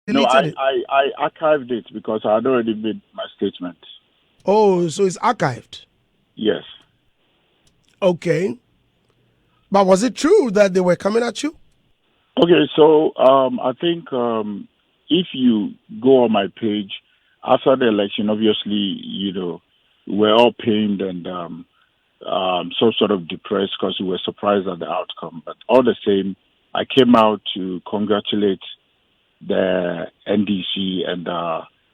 No, deleted it? I archived it because I had already made my statement. Oh, so it's archived. Yes. Okay. But was it true that they were coming at you? Okay, so I think if you go on my page after the election, obviously, we're all pained and so sort of depressed because we were surprised at the outcome. But all the same, I came out to congratulate the NDC and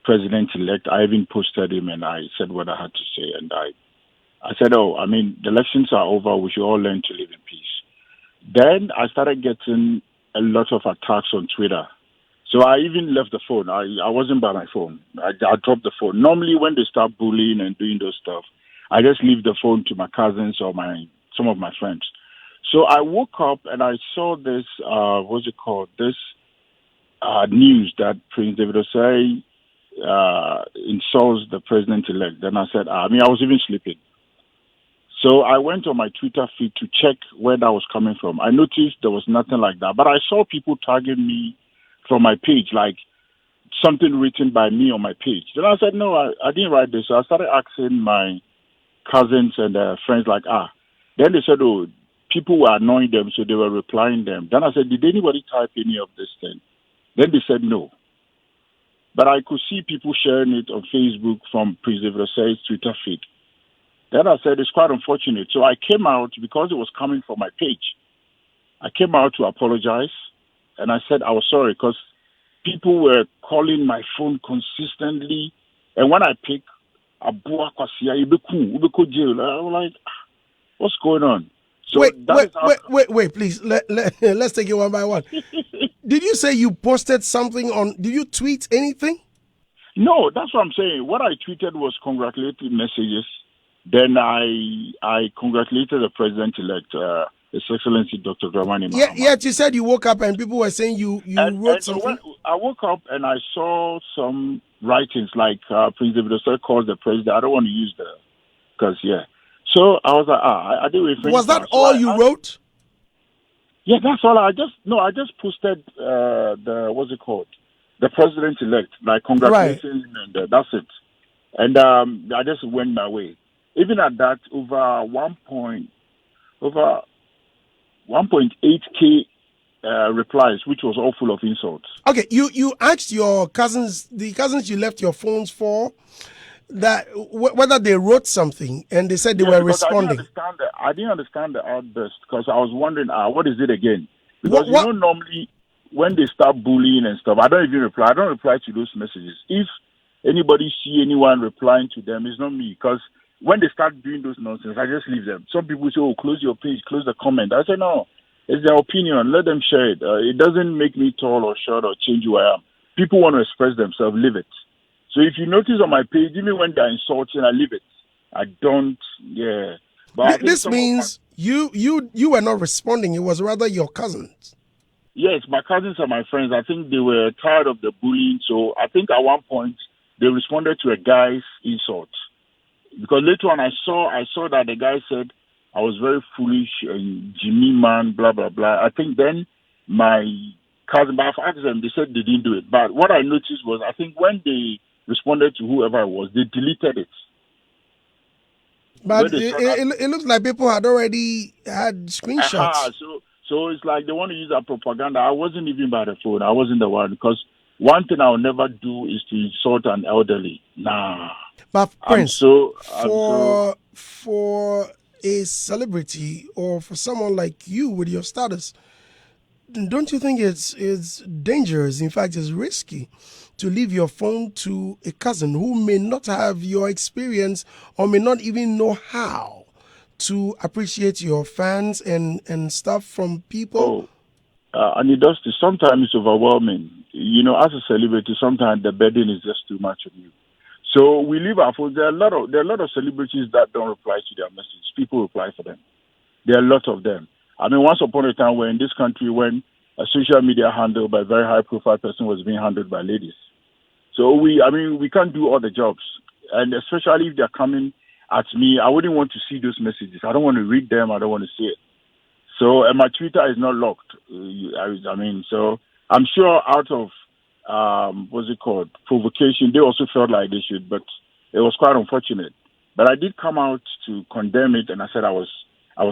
president-elect. I even posted him and I said what I had to say. And I said, the elections are over. We should all learn to live in peace. Then I started getting a lot of attacks on Twitter. So I even left the phone. I wasn't by my phone. I dropped the phone. Normally when they start bullying and doing those stuff, I just leave the phone to my cousins or some of my friends. So I woke up and I saw this, this news that Prince David Osei insults the president-elect. Then I said, I was even sleeping. So I went on my Twitter feed to check where that was coming from. I noticed there was nothing like that. But I saw people tagging me from my page, like something written by me on my page. Then I said, no, I didn't write this. So I started asking my cousins and friends Then they said, people were annoying them, so they were replying them. Then I said, did anybody type any of this thing? Then they said no. But I could see people sharing it on Facebook from Prince David Osei's Twitter feed. Then I said, it's quite unfortunate. So I came out, because it was coming from my page, I came out to apologize. And I said I was sorry because people were calling my phone consistently. And when I pick, I'm like, what's going on? So wait, please. Let's take it one by one. Did you say you posted something did you tweet anything? No, that's what I'm saying. What I tweeted was congratulatory messages. Then I congratulated the president-elect, His Excellency Dr. Dramani Mahama. Yet you said you woke up and people were saying you wrote something? So I woke up and I saw some writings like Prince David Osei calls the president. I don't want to use So I was like, I didn't refrain. Was that all you wrote? Yeah, that's all. I just posted the president-elect, like congratulations, right. And that's it. And I just went my way. Even at that, over 1.8K replies, which was all full of insults. Okay, you asked your cousins, the cousins you left your phones for, that whether they wrote something, and they said they were responding. I didn't understand the outburst because I was wondering, what is it again? Because normally when they start bullying and stuff, I don't even reply. I don't reply to those messages. If anybody see anyone replying to them, it's not me. Because when they start doing those nonsense, I just leave them. Some people say, close your page, close the comment. I say, no, it's their opinion. Let them share it. It doesn't make me tall or short or change who I am. People want to express themselves, leave it. So if you notice on my page, even when they're insulting, I leave it. I don't, yeah. But this means you were not responding. It was rather your cousins. Yes, my cousins and my friends. I think they were tired of the bullying. So I think at one point they responded to a guy's insult. Because later on I saw that the guy said I was very foolish and Jimmy man, blah, blah, blah. I think then my cousin, but I've asked them, they said they didn't do it. But what I noticed was I think when they responded to whoever it was, they deleted it. But it looks like people had already had screenshots. So it's like they want to use that propaganda. I wasn't even by the phone. I wasn't the one. Because one thing I'll never do is to insult an elderly. Nah. But Prince, for a celebrity or for someone like you with your status, don't you think it's dangerous? In fact, it's risky to leave your phone to a cousin who may not have your experience or may not even know how to appreciate your fans and stuff from people? And it does. Sometimes it's overwhelming. As a celebrity, sometimes the burden is just too much on you. So we leave our phones. There are a lot of celebrities that don't reply to their messages. People reply for them. There are a lot of them. I mean, once upon a time, we're in this country when a social media handle by a very high-profile person was being handled by ladies. So we can't do all the jobs. And especially if they're coming at me, I wouldn't want to see those messages. I don't want to read them. I don't want to see it. So my Twitter is not locked. So I'm sure out of what's it called, provocation, they also felt like they should, but it was quite unfortunate. But I did come out to condemn it, and I said I was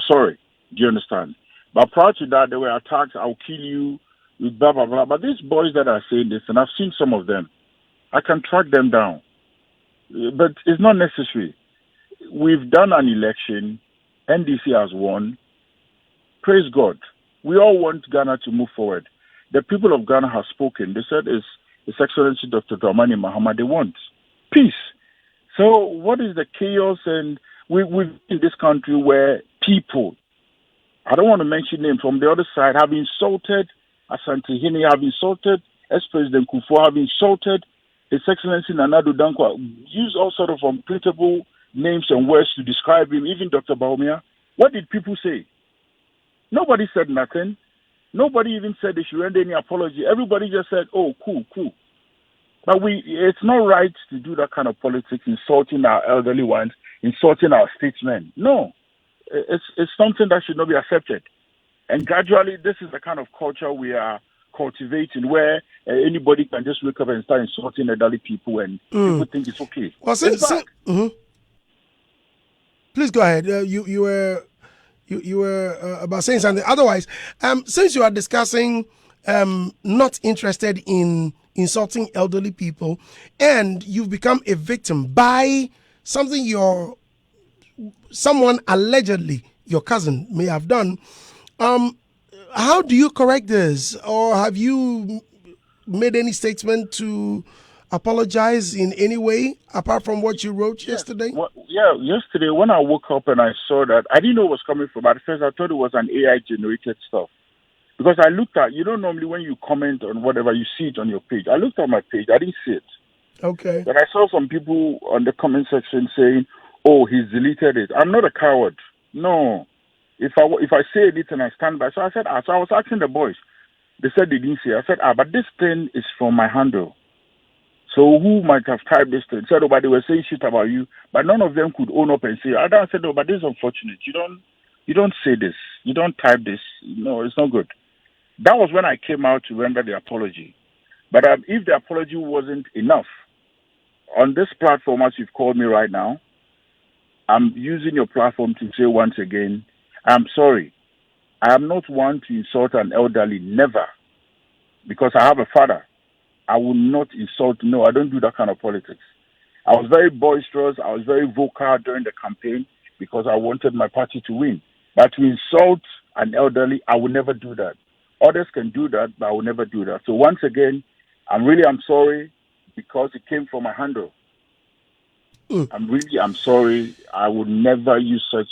sorry. Do you understand? But prior to that, there were attacks. I'll kill you. Blah blah blah. But these boys that are saying this, and I've seen some of them, I can track them down. But it's not necessary. We've done an election. NDC has won. Praise God. We all want Ghana to move forward. The people of Ghana have spoken. They said it's His Excellency Dr. Dramani Mahama they want. Peace. So what is the chaos? And we've in this country where people, I don't want to mention names, from the other side have insulted Asante Hene, have insulted ex-President Kufuor, have insulted His Excellency Nana Addo Dankwa, use all sort of unprintable names and words to describe him, even Dr. Bawumia. What did people say? Nobody said nothing. Nobody even said they should render any apology. Everybody just said, oh, cool. But it's not right to do that kind of politics, insulting our elderly ones, insulting our statesmen. No, it's something that should not be accepted. And gradually, this is the kind of culture we are cultivating, where anybody can just wake up and start insulting elderly people, and people think it's okay. Well, please go ahead. You were about saying something. Otherwise, since you are discussing not interested in insulting elderly people, and you've become a victim by something someone allegedly, your cousin, may have done, how do you correct this? Or have you made any statement to apologize in any way, apart from what you wrote yesterday? Well, yesterday when I woke up and I saw that, I didn't know it was coming from. At first I thought it was an AI-generated stuff. Because I looked at, normally when you comment on whatever, you see it on your page. I looked at my page, I didn't see it. Okay. But I saw some people on the comment section saying, oh, he's deleted it. I'm not a coward. No. If I say anything, I stand by. So I said, so I was asking the boys. They said they didn't see it. I said, but this thing is from my handle. So who might have typed this thing? Said, but they were saying shit about you. But none of them could own up and say, I said, but this is unfortunate. You don't say this. You don't type this. No, it's not good. That was when I came out to render the apology. But if the apology wasn't enough, on this platform, as you've called me right now, I'm using your platform to say once again, I'm sorry. I am not one to insult an elderly, never. Because I have a father. I will not insult, no, I don't do that kind of politics. I was very boisterous, I was very vocal during the campaign because I wanted my party to win. But to insult an elderly, I will never do that. Others can do that, but I will never do that. So once again, I'm sorry because it came from my handle. I'm sorry. I would never use such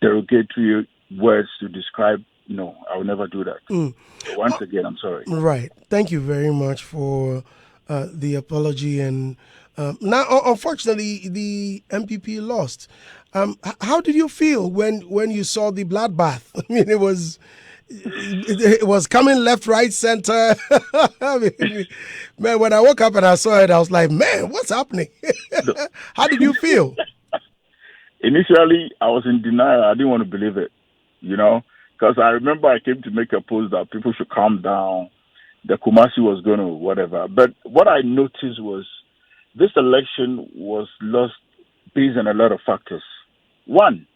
derogatory words to describe. No, I will never do that. So once again, I'm sorry. Right. Thank you very much for the apology. And now, unfortunately, the MPP lost. How did you feel when you saw the bloodbath? I mean, it was coming left, right, center. Man, when I woke up and I saw it, I was like, man, what's happening? How did you feel? Initially, I was in denial. I didn't want to believe it, because I remember I came to make a post that people should calm down. The Kumasi was going to whatever. But what I noticed was this election was lost based on a lot of factors. One,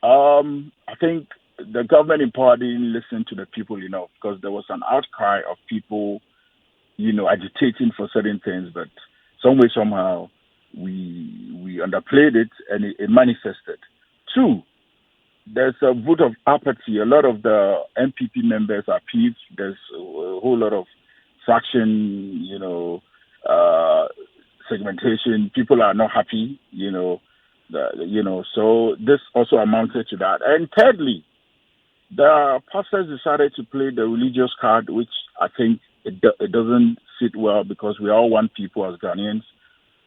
I think the government in power didn't listen to the people enough because there was an outcry of people, agitating for certain things, but some way, somehow, we underplayed it and it manifested. Two, there's a vote of apathy. A lot of the MPP members are peeved. There's a whole lot of faction, segmentation. People are not happy, so this also amounted to that. And thirdly, the pastors decided to play the religious card, which I think it doesn't sit well because we are all one people as Ghanaians.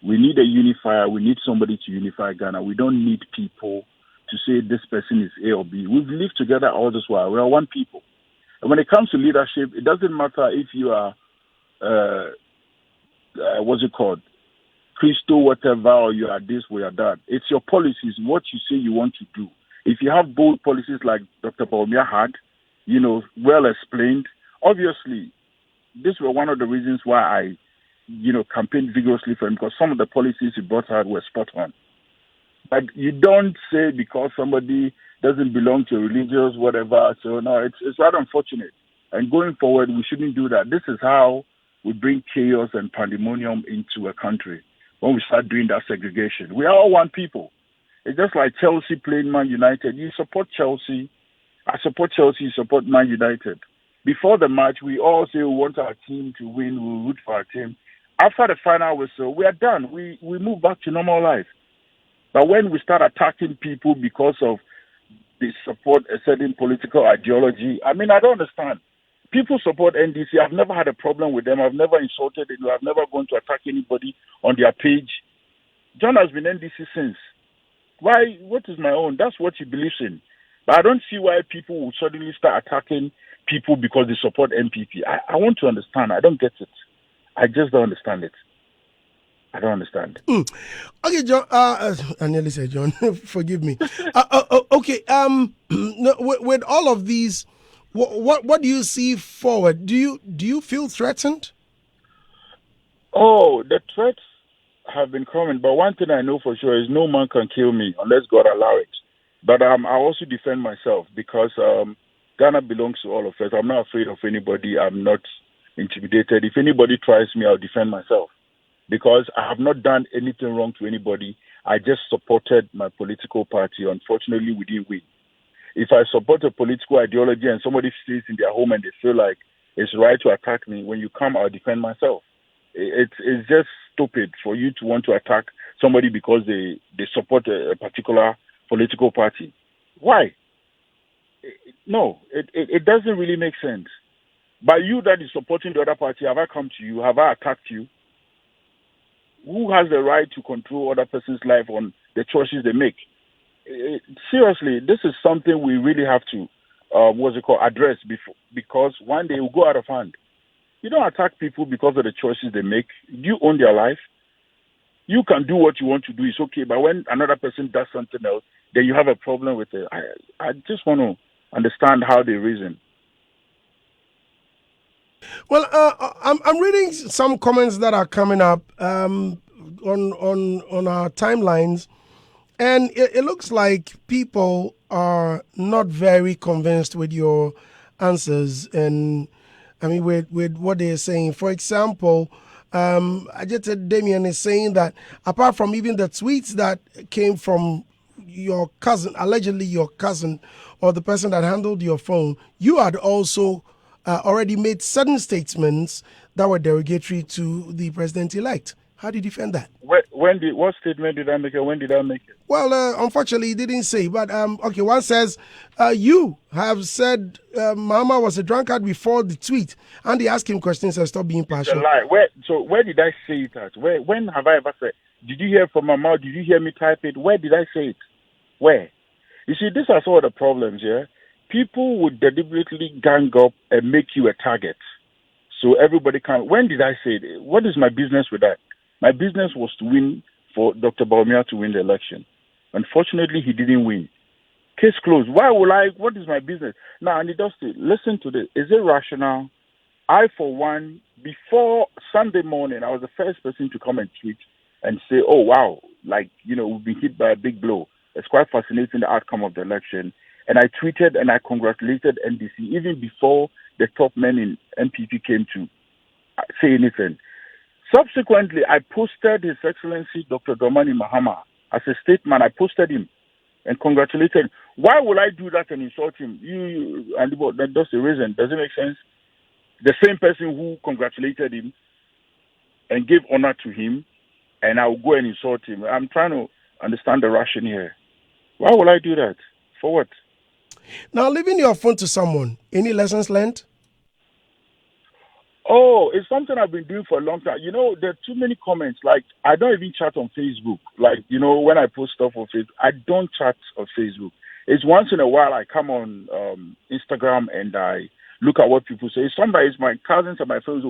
We need a unifier. We need somebody to unify Ghana. We don't need people to say this person is A or B. We've lived together all this while. We are one people. And when it comes to leadership, it doesn't matter if you are, Christo, whatever, or you are this, we are that. It's your policies, what you say you want to do. If you have bold policies like Dr. Bawumia had, well explained, obviously These were one of the reasons why I, campaigned vigorously for him, because some of the policies he brought out were spot on. But you don't say because somebody doesn't belong to a religious whatever. So no, it's rather unfortunate. And going forward, we shouldn't do that. This is how we bring chaos and pandemonium into a country when we start doing that segregation. We are all one people. It's just like Chelsea playing Man United. You support Chelsea. I support Chelsea. You support Man United. Before the match, we all say we want our team to win. We root for our team. After the final whistle, we are done. We move back to normal life. But when we start attacking people because of they support a certain political ideology, I mean, I don't understand. People support NDC. I've never had a problem with them. I've never insulted anyone. I've never gone to attack anybody on their page. John has been NDC since. Why? What is my own? That's what he believes in. But I don't see why people will suddenly start attacking people because they support MPP. I want to understand. I don't get it. I just don't understand it. I don't understand. Okay, John. I nearly said John. Forgive me. Okay. No, with all of these, what do you see forward? Do you feel threatened? Oh, the threats have been coming, but one thing I know for sure is no man can kill me unless God allow it. But I also defend myself because Ghana belongs to all of us. I'm not afraid of anybody. I'm not intimidated. If anybody tries me, I'll defend myself because I have not done anything wrong to anybody. I just supported my political party. Unfortunately, we didn't win. If I support a political ideology and somebody stays in their home and they feel like it's right to attack me, when you come, I'll defend myself. It's just stupid for you to want to attack somebody because they support a particular political party. Why? No, it doesn't really make sense. By you that is supporting the other party, have I come to you? Have I attacked you? Who has the right to control other person's life on the choices they make? Seriously, this is something we really have to, address before, because one day it will go out of hand. You don't attack people because of the choices they make. You own their life. You can do what you want to do. It's okay. But when another person does something else, then you have a problem with it. I just want to understand how they reason. Well, I'm reading some comments that are coming up on our timelines, and it looks like people are not very convinced with your answers, and I mean with what they're saying. For example, Damien is saying that apart from even the tweets that came from your cousin, allegedly your cousin, or the person that handled your phone, you had also already made certain statements that were derogatory to the president-elect. How do you defend that? What statement did I make it? When did I make it? Well, unfortunately, he didn't say. But, okay, one says, you have said Mahama was a drunkard before the tweet. And they asked him questions and stop being partial. It's a lie. Where did I say it at? When have I ever said? Did you hear from my mouth? Did you hear me type it? Where did I say it? Where? You see, these are some of the problems, yeah? People would deliberately gang up and make you a target. So everybody can. When did I say it? What is my business with that? My business was to win, for Dr. Bawumia to win the election. Unfortunately, he didn't win. Case closed. What is my business? Now, and dosty, listen to this. Is it rational? I, for one, before Sunday morning, I was the first person to come and tweet and say, oh, wow, we've been hit by a big blow. It's quite fascinating, the outcome of the election. And I tweeted and I congratulated NDC even before the top men in MPP came to say anything. Subsequently, I posted His Excellency Dr. Dramani Mahama as a statement. I posted him and congratulated him. Why would I do that and insult him? That's the reason. Does it make sense? The same person who congratulated him and gave honor to him, and I will go and insult him. I'm trying to understand the ration here. Why would I do that? For what? Now, leaving your phone to someone, any lessons learned? Oh, it's something I've been doing for a long time. There are too many comments. Like, I don't even chat on Facebook. Like, when I post stuff on Facebook, I don't chat on Facebook. It's once in a while I come on Instagram and I look at what people say. Somebody's my cousins and my friends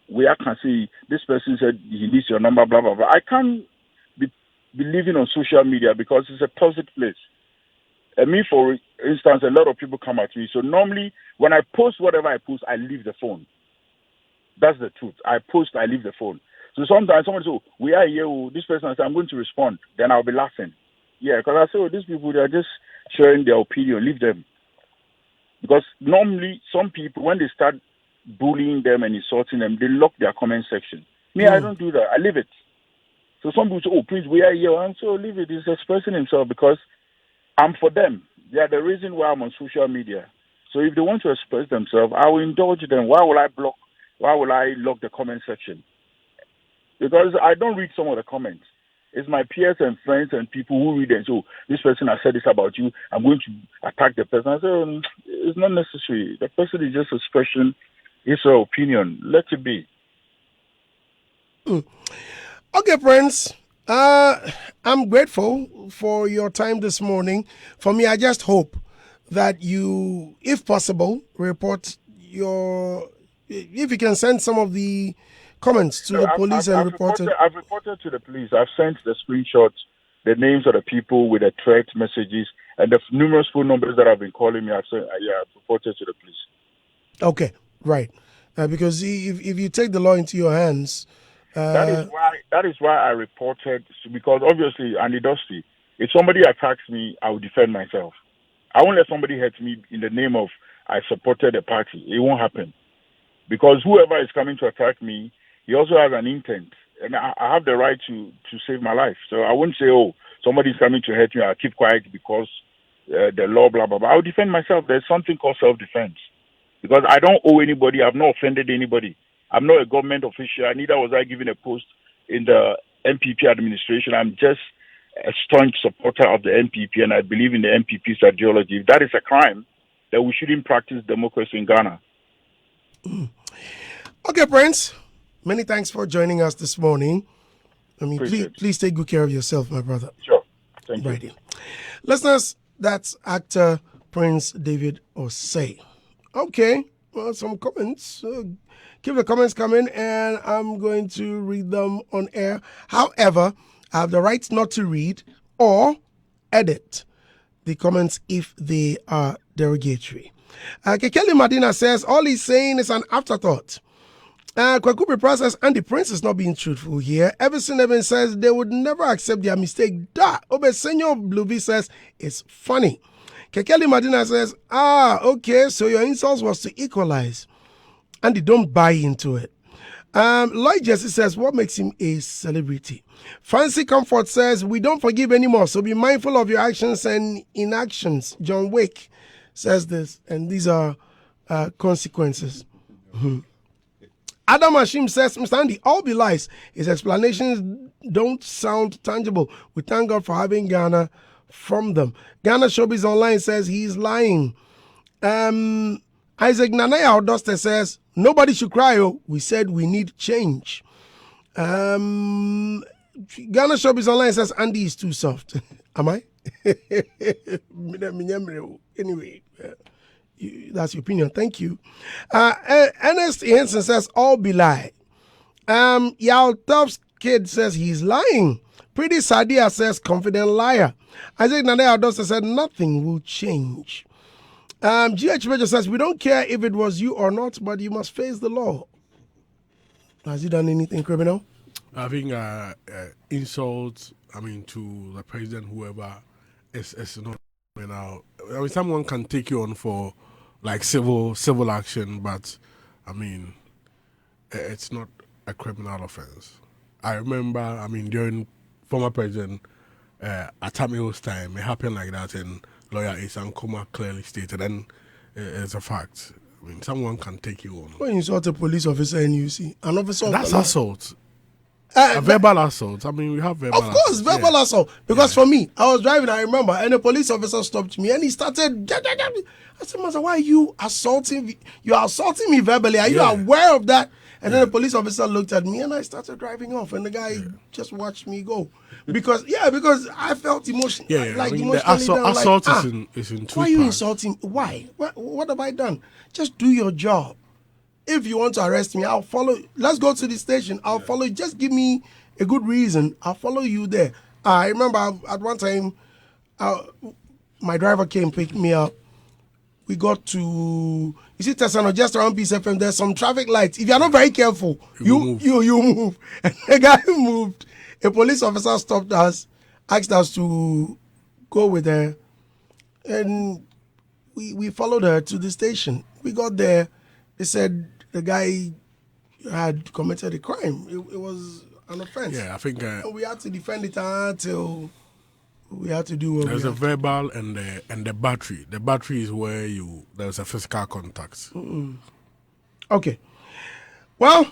where I can see this person said he needs your number, blah, blah, blah. I can't be living on social media because it's a toxic place. And me, for instance, a lot of people come at me. So normally when I post whatever I post, I leave the phone. That's the truth. I post, I leave the phone. So sometimes somebody says, we are here, this person, I say, I'm going to respond. Then I'll be laughing. Yeah, because I say, these people, they're just sharing their opinion. Leave them. Because normally, some people, when they start bullying them and insulting them, they lock their comment section. Me, I don't do that. I leave it. So some people say, please, we are here. And so leave it. He's expressing himself because I'm for them. They are the reason why I'm on social media. So if they want to express themselves, I will indulge them. Why will I block? Why will I lock the comment section? Because I don't read some of the comments. It's my peers and friends and people who read and so this person has said this about you. I'm going to attack the person. I say, it's not necessary. The person is just expressing his or her opinion. Let it be. Okay, Prince. I'm grateful for your time this morning. For me, I just hope that you, if possible, report your. If you can send some of the comments to the police and report it. I've reported to the police. I've sent the screenshots, the names of the people with the threat messages, and the numerous phone numbers that have been calling me. I've reported to the police. Okay, right. Because if you take the law into your hands. That is why I reported, because obviously, Andy Dosty, if somebody attacks me, I will defend myself. I won't let somebody hurt me in the name of I supported a party. It won't happen. Because whoever is coming to attack me, he also has an intent. And I have the right to save my life. So I wouldn't say, somebody's coming to hurt me, I'll keep quiet because the law, blah, blah, blah. I'll defend myself. There's something called self-defense. Because I don't owe anybody. I've not offended anybody. I'm not a government official. Neither was I given a post in the MPP administration. I'm just a staunch supporter of the MPP, and I believe in the MPP's ideology. If that is a crime, then we shouldn't practice democracy in Ghana. Okay, Prince. Many thanks for joining us this morning. I mean, please take good care of yourself, my brother. Sure. Thank you. Listeners, that's actor Prince David Osei. Okay, well, some comments. Keep the comments coming, and I'm going to read them on air. However, I have the right not to read or edit the comments if they are derogatory. Kekeli Madina says, all he's saying is an afterthought. Kwakubi process and the Prince is not being truthful here. Everson Evans says they would never accept their mistake. Obesenyo Blueby says it's funny. Kekeli Madina says, okay, so your insults was to equalize. And they don't buy into it. Lloyd Jesse says, what makes him a celebrity? Fancy Comfort says, we don't forgive anymore, so be mindful of your actions and inactions. John Wick says this, and these are consequences. Adam Hashim says, Mr. Andy, all be lies. His explanations don't sound tangible. We thank God for having Ghana from them. Ghana Showbiz Online says he's lying. Isaac Nanaya Odoste says, nobody should cry. We said we need change. Ghana Showbiz Online says, Andy is too soft. Am I? Anyway, that's your opinion. Thank you. Ernest Henson says, all be lie. Yal Tubbs Kid says he's lying. Pretty Sadia says, confident liar. Isaac Nanaya Odoste said, nothing will change. GH Major says, we don't care if it was you or not, but you must face the law. Has he done anything criminal? I think insults, to the president, whoever, is not criminal. Someone can take you on for, civil action, but, it's not a criminal offense. I remember, during former President Atamiho's time, it happened like that, and lawyer Isan Kuma clearly stated, and it's a fact. Someone can take you on. When you insult a police officer and you see an officer, that's assault. A verbal assault. We have verbal assault. Of course, verbal assault. Because for me, I was driving, I remember, and a police officer stopped me and he started. I said, Master, why are you assaulting me? You are assaulting me verbally. Are you aware of that? And then the police officer looked at me and I started driving off, and the guy just watched me go. Because I felt emotion. Assault is in two Why are you parts. insulting? Why? What have I done? Just do your job. If you want to arrest me, I'll follow. Let's go to the station. I'll follow you. Just give me a good reason. I'll follow you there. I remember at one time, my driver came pick me up. we got to, you see, Tessano, just around Peace FM, there's some traffic lights. If you're not very careful, you move. And the guy moved. A police officer stopped us, asked us to go with her, and we followed her to the station. We got there. They said the guy had committed a crime. It was an offense. Yeah, I think we had to defend it until we had to do what there's a verbal and the battery. The battery is where there's a physical contact. Okay. Well,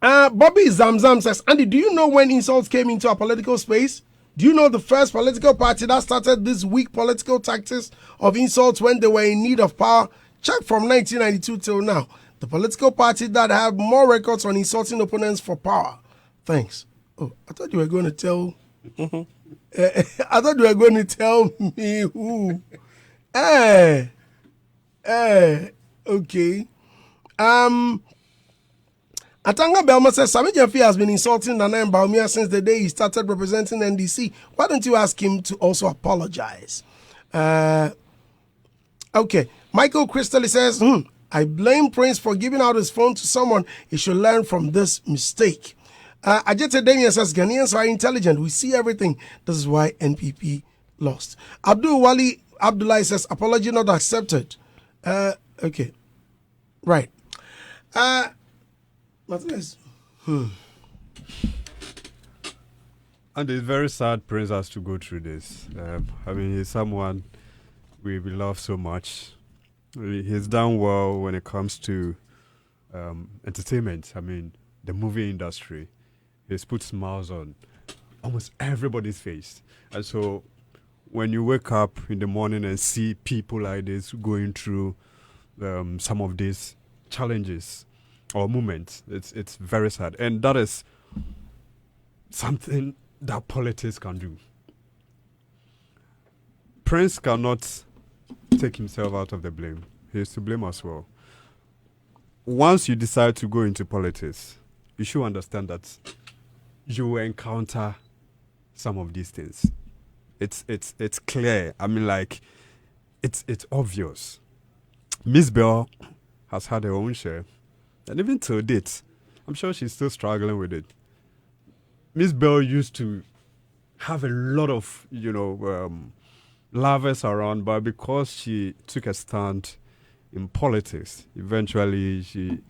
Bobby Zamzam says, Andy, do you know when insults came into our political space? Do you know the first political party that started this weak political tactics of insults when they were in need of power? Check from 1992 till now. The political party that have more records on insulting opponents for power. Thanks. Oh, I thought you were going to tell... I thought you were going to tell me who. Okay. Atanga Belma says Sami Jeffy has been insulting Nana Baumia since the day he started representing NDC. Why don't you ask him to also apologize? Okay. Michael Crystal says, I blame Prince for giving out his phone to someone. He should learn from this mistake. Ajete Damien says, Ghanaians are intelligent. We see everything. This is why NPP lost. Abdul Wali Abdullah says, apology not accepted. Okay. Right. Martinez. And it's very sad Prince has to go through this. I mean, he's someone we love so much. He's done well when it comes to entertainment. I mean, the movie industry. He's put smiles on almost everybody's face. And so when you wake up in the morning and see people like this going through some of these challenges or moments, it's very sad. And that is something that politics can do. Prince cannot take himself out of the blame. He is to blame as well. Once you decide to go into politics, you should understand that you will encounter some of these things. It's clear. I mean, like, it's obvious. Miss Bell has had her own share, and even till date, I'm sure she's still struggling with it. Miss Bell used to have a lot of, lovers around, but because she took a stand in politics, eventually she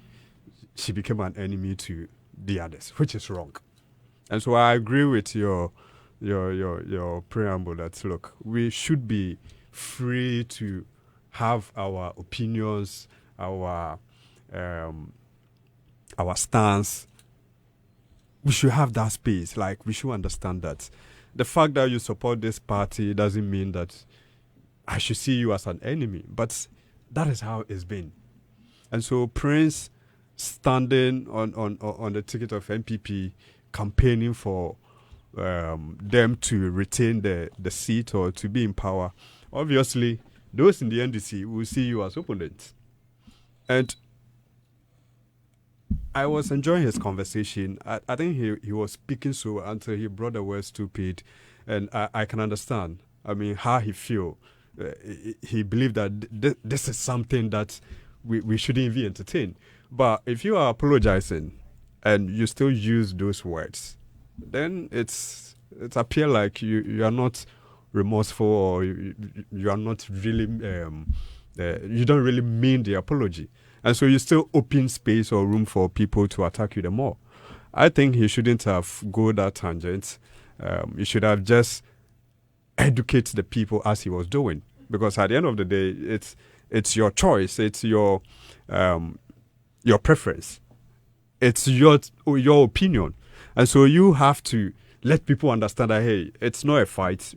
became an enemy to the others, which is wrong. And so I agree with your preamble that, look, we should be free to have our opinions, our stance. We should have that space. Like, we should understand that the fact that you support this party doesn't mean that I should see you as an enemy. But that is how it's been. And so Prince standing on the ticket of MPP, campaigning for them to retain the seat or to be in power, obviously those in the NDC will see you as opponents. And I was enjoying his conversation. I think he was speaking so until he brought the word stupid, and I can understand. I mean, how he feel. He believed that this is something that we shouldn't even entertain. But if you are apologizing and you still use those words, then it's appear like you are not remorseful, or you are not really you don't really mean the apology. And so you still open space or room for people to attack you the more. I think he shouldn't have go that tangent. He should have just educated the people as he was doing. Because at the end of the day, it's your choice. It's your preference. It's your opinion. And so you have to let people understand that, hey, it's not a fight.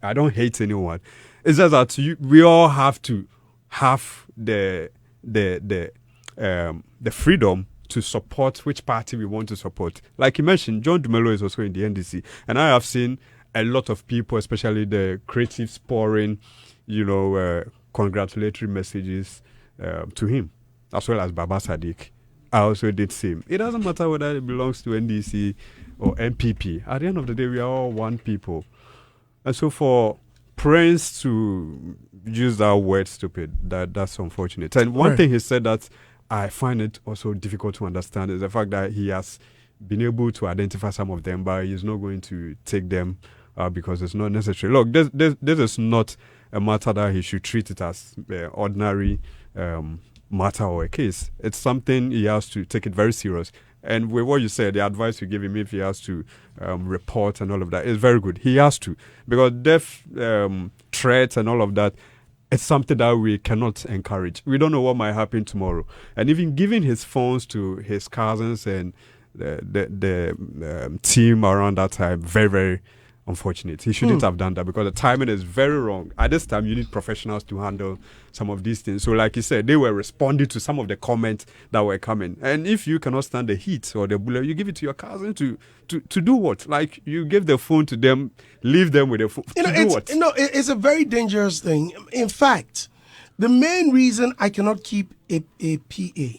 I don't hate anyone. It's just that we all have to have the freedom to support which party we want to support. Like you mentioned, John Dumelo is also in the NDC, and I have seen a lot of people, especially the creatives, pouring, congratulatory messages to him, as well as Baba Sadiq. I also did same. It doesn't matter whether it belongs to NDC or MPP. At the end of the day, we are all one people. And so for Prince to use that word stupid, that's unfortunate. And one thing he said that I find it also difficult to understand is the fact that he has been able to identify some of them, but he's not going to take them because it's not necessary. Look, this is not a matter that he should treat it as ordinary matter or a case. It's something he has to take it very serious. And with what you said, the advice you give him if he has to report and all of that is very good. He has to, because death threats and all of that, it's something that we cannot encourage. We don't know what might happen tomorrow. And even giving his phones to his cousins and the team around that time, very, very unfortunate. He shouldn't have done that because the timing is very wrong. At this time, you need professionals to handle some of these things. So like you said, they were responding to some of the comments that were coming. And if you cannot stand the heat or the bullet, you give it to your cousin to do what? Like, you give the phone to them, leave them with the phone. It's a very dangerous thing. In fact, the main reason I cannot keep a PA,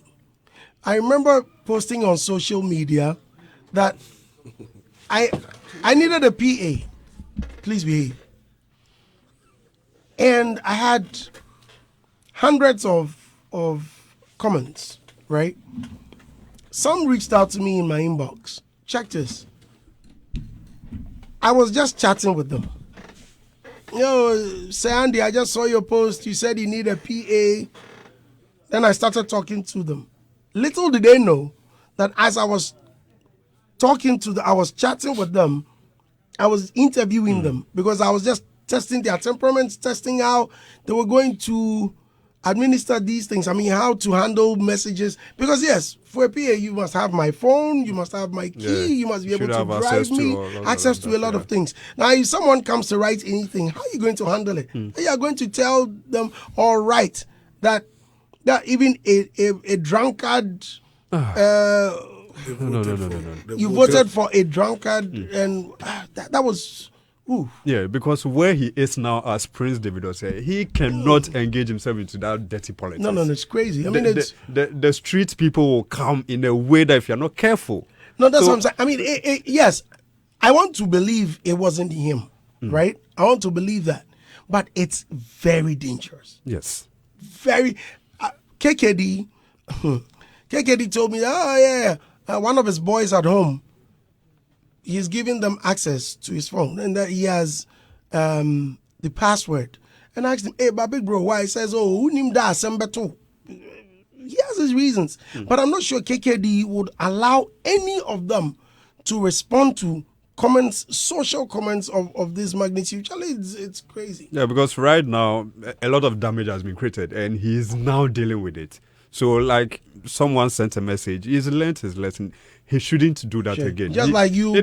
I remember posting on social media that I needed a PA. Please behave. And I had hundreds of comments, right? Some reached out to me in my inbox. Check this. I was just chatting with them. Say, Andy, I just saw your post. You said you need a PA. Then I started talking to them. Little did they know that as I was I was chatting with them, I was interviewing them because I was just testing their temperaments, testing how they were going to administer these things. I mean, how to handle messages. Because yes, for a PA, you must have my phone, you must have my key, you must be able to drive me, access to a lot of things. Now, if someone comes to write anything, how are you going to handle it? You are going to tell them, all right, that even a drunkard... No. You voted for a drunkard, and that was... Ooh. Yeah, because where he is now as Prince David Osei, he cannot engage himself into that dirty politics. No, it's crazy. I mean, the street people will come in a way that if you're not careful. No, that's what I'm saying. I mean, yes, I want to believe it wasn't him, right? I want to believe that. But it's very dangerous. Yes. Very... KKD told me, one of his boys at home, he's giving them access to his phone and that he has the password. And I asked him, hey, but big bro, why? He says, who named that Sembeto? He has his reasons. But I'm not sure KKD would allow any of them to respond to comments, social comments of this magnitude. Charlie, it's crazy. Yeah, because right now, a lot of damage has been created and he's now dealing with it. So, like, someone sent a message. He's learned his lesson. He shouldn't do that again. Just like you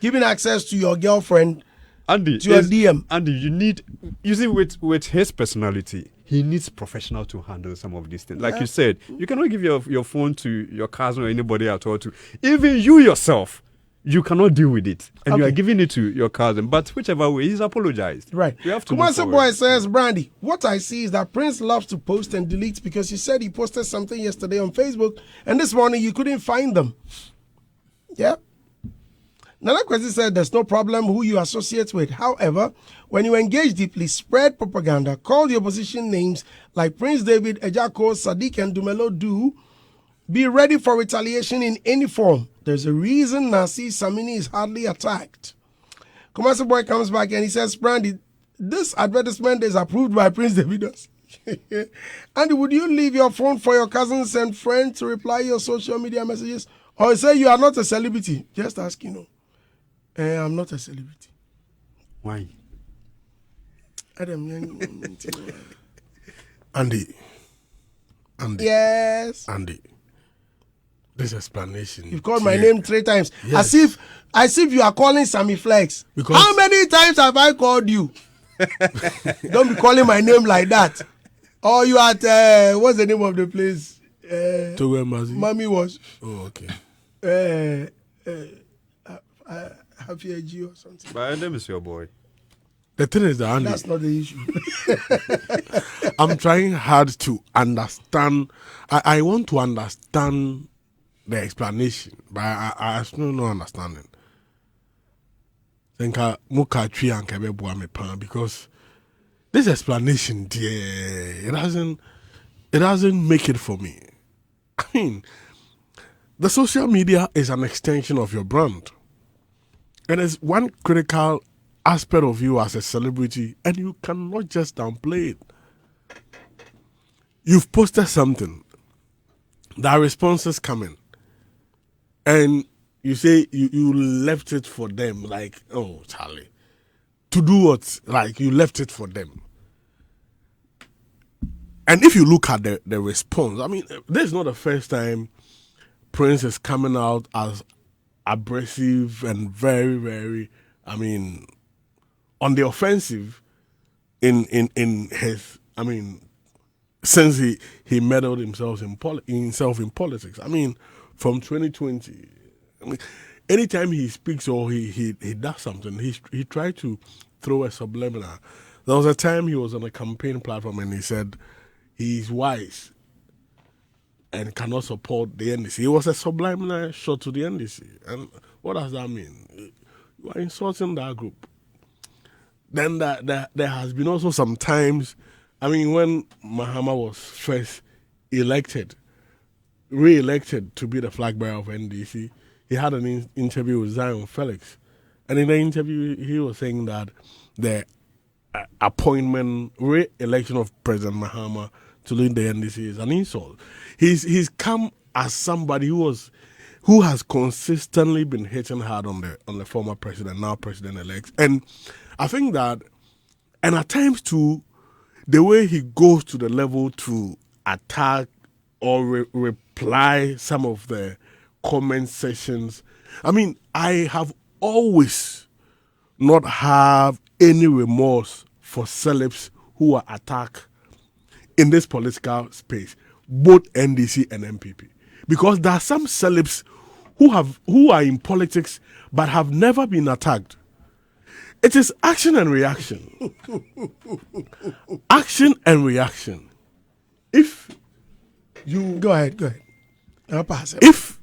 giving access to your girlfriend, Andy, to your DM. Andy, you see, with his personality, he needs professional to handle some of these things. Like you said, you cannot give your phone to your cousin or anybody at all. Even you yourself, you cannot deal with it. And you are giving it to your cousin. But whichever way, he's apologized. Right. You have to Kumasi Boy says, Brandy, what I see is that Prince loves to post and delete because you said he posted something yesterday on Facebook and this morning you couldn't find them. Yeah. Nana Kwesi said there's no problem who you associate with. However, when you engage deeply, spread propaganda, call the opposition names like Prince David, Ejako, Sadiq, and Dumelo do, be ready for retaliation in any form. There's a reason Nasi Samini is hardly attacked. Kumasi Boy comes back and he says, Brandy, this advertisement is approved by Prince David Osei. Andy, would you leave your phone for your cousins and friends to reply your social media messages? Or say you are not a celebrity? Just ask, I'm not a celebrity. Why? Andy. Yes. Andy. This explanation. You've called my name 3 times. Yes. As if you are calling Sammy Flex. Because how many times have I called you? Don't be calling my name like that. Or you at what's the name of the place? Mami was. Oh, okay. Happy AG or something. My name is your boy. The thing is that Andy, that's not the issue. I'm trying hard to understand. I want to understand the explanation, but I still no understanding. Because this explanation, dear, it doesn't make it for me. I mean, the social media is an extension of your brand. It is one critical aspect of you as a celebrity, and you cannot just downplay it. You've posted something, that responses come in, and you say you left it for them, like, oh, Charlie, to do what? Like, you left it for them. And if you look at the response, I mean, this is not the first time Prince is coming out as abrasive and very, very, I mean, on the offensive in his, I mean, since he meddled himself in politics. I mean, from 2020, I mean, anytime he speaks or he does something, he tried to throw a subliminal. There was a time he was on a campaign platform and he said he's wise and cannot support the NDC. It was a subliminal shot to the NDC. And what does that mean? You are insulting that group. Then there has been also some times, I mean, when Mahama was first re-elected to be the flag bearer of NDC, he had an interview with Zion Felix. And in the interview, he was saying that the re-election of President Mahama to lead the NDC is an insult. He's come as somebody who has consistently been hitting hard on the former president, now president-elect. And I think that, and at times too, the way he goes to the level to attack or reply some of the comment sections. I mean, I have always not have any remorse for celebs who are attacked in this political space, both NDC and MPP. Because there are some celebs who are in politics but have never been attacked. It is action and reaction. Action and reaction. If you go ahead. I'll pass it. If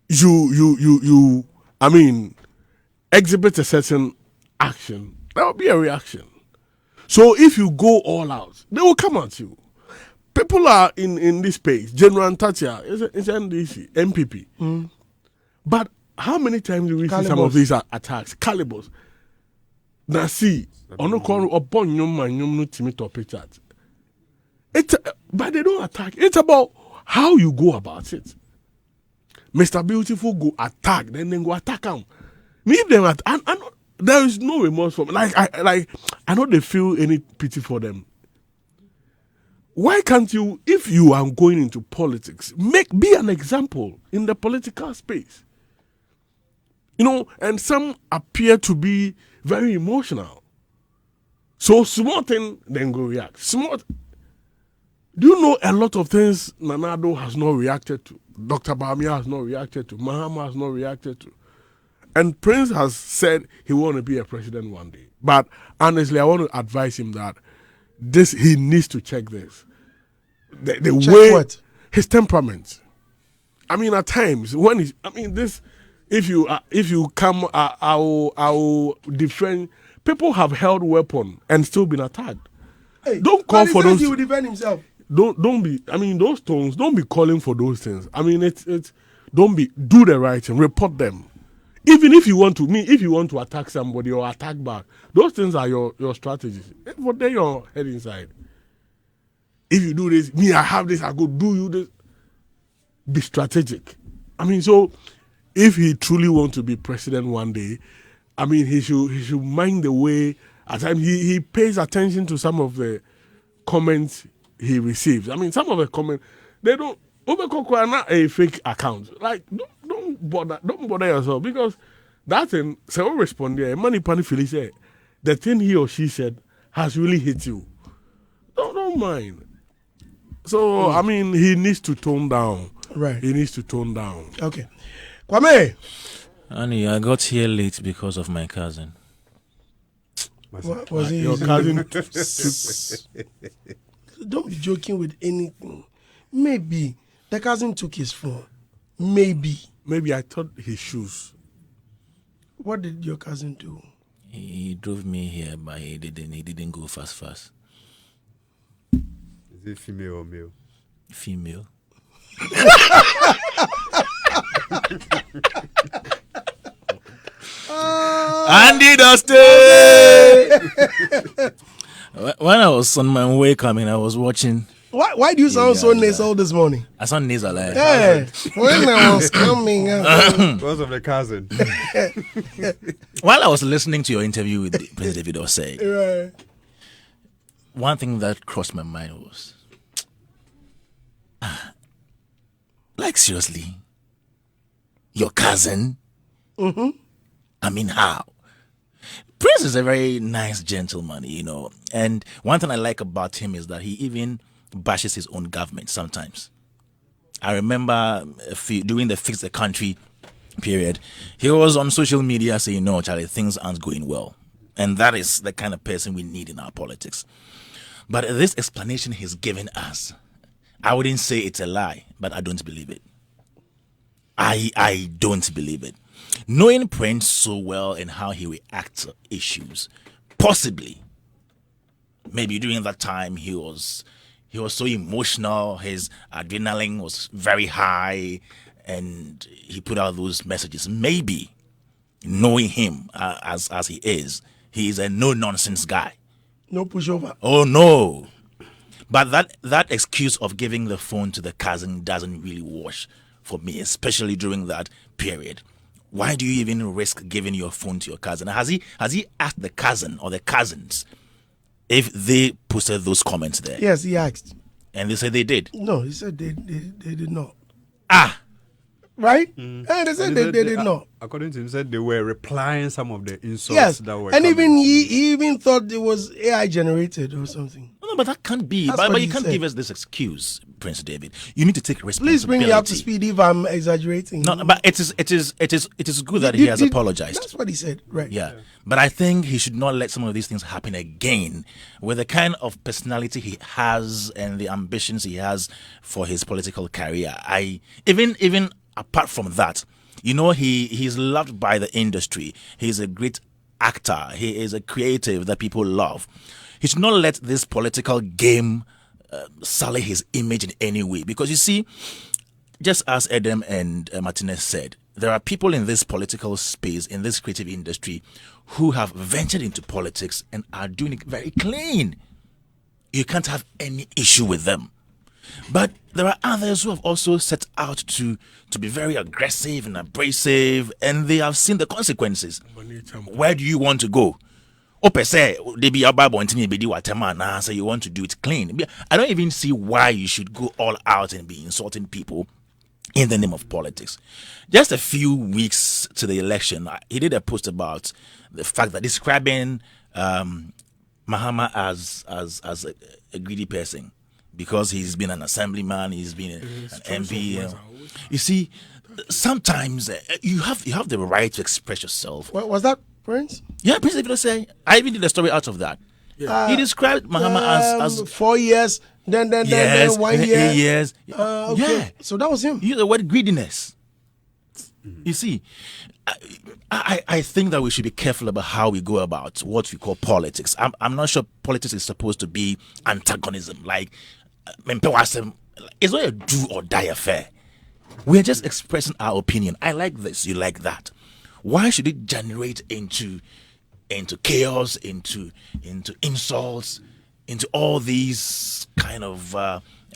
you I mean, exhibit a certain action, there will be a reaction. So if you go all out, they will come at you. People are in this space. General Tatia is NDC, MPP. Mm. But how many times do we see some of these attacks? Calibers. Now see, on the corner upon your man, you know Timmy topic chat. But they don't attack. It's about how you go about it. Mr. Beautiful go attack, then go attack him. Leave them at. There is no remorse for me. I know they feel any pity for them. Why can't you, if you are going into politics, be an example in the political space? You know, and some appear to be very emotional. So small thing, then go react. Small. Do you know a lot of things Nanado has not reacted to? Dr. Bamia has not reacted to. Mahama has not reacted to. And Prince has said he want to be a president one day. But honestly, I want to advise him that he needs to check this. The check way what? His temperament. I mean, at times when this. If you come, I will defend. People have held weapon and still been attacked. Hey, don't call for those. He will defend himself. Don't be. I mean, those tones. Don't be calling for those things. I mean, it's. Do the right thing. Report them. Even if you want to attack somebody or attack back, those things are your strategies. But then your head inside. If you do this, I have this. I go do you this. Be strategic. I mean, so if he truly wants to be president one day, I mean, he should mind the way. At times he pays attention to some of the comments he receives. I mean, some of the comments they don't. Are not a fake account. Like don't bother yourself, because that thing. Someone respond there. Money Pani Philly said the thing he or she said has really hit you. Don't mind. So I mean, he needs to tone down. Right. He needs to tone down. Okay. Kwame. Annie, I got here late because of my cousin. What was he? Your cousin. Don't be joking with anything. Maybe the cousin took his phone. Maybe I thought his shoes. What did your cousin do? He drove me here, but he didn't go fast. Is it female or male? Female. Andy Dosty! When I was on my way coming, I was watching. Why do you sound so nasal this morning? I sound nasal. Yeah, when I was coming. Because of the cousin. While I was listening to your interview with Prince David Osei, Right. one thing that crossed my mind was, like, seriously, your cousin? Mm-hmm. I mean, how? Prince is a very nice gentleman, and one thing I like about him is that he even bashes his own government sometimes. I remember during the Fix the Country period, he was on social media saying, no, Charlie, things aren't going well. And that is the kind of person we need in our politics. But this explanation he's given us, I wouldn't say it's a lie, but I don't believe it. I don't believe it. Knowing Prince so well and how he reacts to issues, possibly, maybe during that time he was so emotional, his adrenaline was very high, and he put out those messages. Maybe, knowing him as he is a no-nonsense guy. No pushover. Oh, no. But that excuse of giving the phone to the cousin doesn't really wash for me, especially during that period. Why do you even risk giving your phone to your cousin? Has he asked the cousin or the cousins if they posted those comments there? Yes, he asked. And they said they did? No, he said they did not. Ah! Right? And they said they did not. According to him, said they were replying some of the insults Yes, that were and coming. even he even thought it was AI generated or something. No, but that can't be. That's But what you he can't said. give us this excuse, Prince David. You need to take Please responsibility. bring me up to speed if I'm exaggerating. No, but it is good that he has apologized. That's what he said, right? Yeah, but I think he should not let some of these things happen again. With the kind of personality he has and the ambitions he has for his political career, even apart from that, he's loved by the industry. He's a great actor. He is a creative that people love. He should not let this political game sully his image in any way. Because you see, just as Edem and Martinez said, there are people in this political space, in this creative industry, who have ventured into politics and are doing it very clean. You can't have any issue with them. But there are others who have also set out to be very aggressive and abrasive, and they have seen the consequences. Where do you want to go? Say you want to do it clean. I don't even see why you should go all out and be insulting people in the name of politics. Just a few weeks to the election, he did a post about the fact that describing Mahama as a greedy person because he's been an assemblyman, he's been an MP. You see, sometimes you have the right to express yourself. What was that, Prince? Yeah, Prince David Osei. I even did a story out of that. He described Mahama as 4 years, then 1 year. 8 years. Okay. Yeah. So that was him. He used the word greediness. You see, I think that we should be careful about how we go about what we call politics. I'm not sure politics is supposed to be antagonism. Like, it's not a do or die affair. We're just expressing our opinion. I like this, you like that. Why should it generate into chaos, into insults, into all these kind of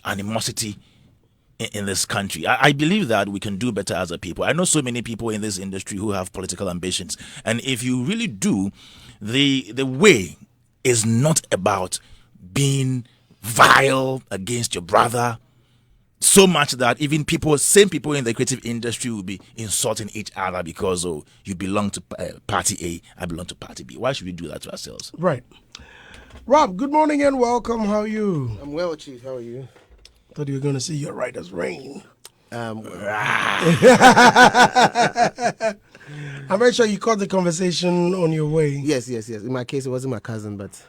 animosity in this country? I believe that we can do better as a people. I know so many people in this industry who have political ambitions, and if you really do, the way is not about being vile against your brother, so much that even same people in the creative industry will be insulting each other because you belong to party A, I belong to party B. Why should we do that to ourselves? Right. Rob, good morning and welcome. How are you? I'm well, Chief. How are you? Thought you were going to see your right as rain. I'm very sure you caught the conversation on your way. Yes. In my case, it wasn't my cousin, but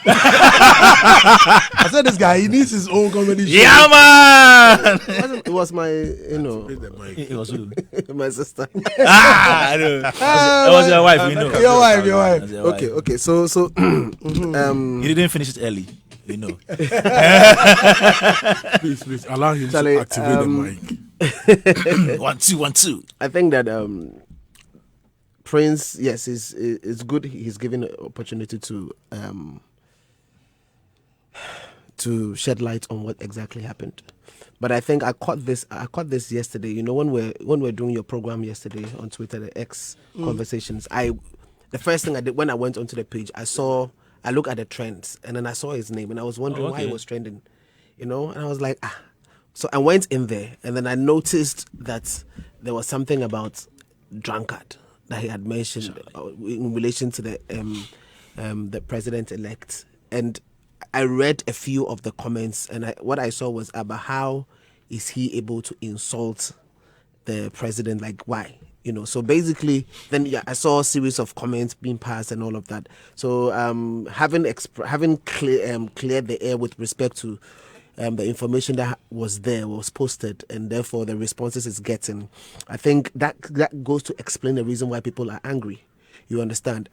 I said this guy, he needs his own comedy show. Yeah, man! it was my, It was who? my sister. I know. It was your wife, Your wife. Okay. So, You didn't finish it early. We know. Please allow him Charlie, to activate the mic. 1 2 1 2. I think that Prince, yes, is good. He's given an opportunity to shed light on what exactly happened. But I think I caught this yesterday. You know, when we're doing your program yesterday on Twitter, the X conversations. The first thing I did when I went onto the page, I looked at the trends, and then I saw his name, and I was wondering why it was trending. You know, and I was like, So I went in there, and then I noticed that there was something about drunkard that he had mentioned in relation to the president-elect. And I read a few of the comments, and what I saw was about how is he able to insult the president, like why? You know, so basically, then I saw a series of comments being passed and all of that. So having cleared the air with respect to the information that was posted, and therefore the responses it's getting, I think that goes to explain the reason why people are angry. You understand?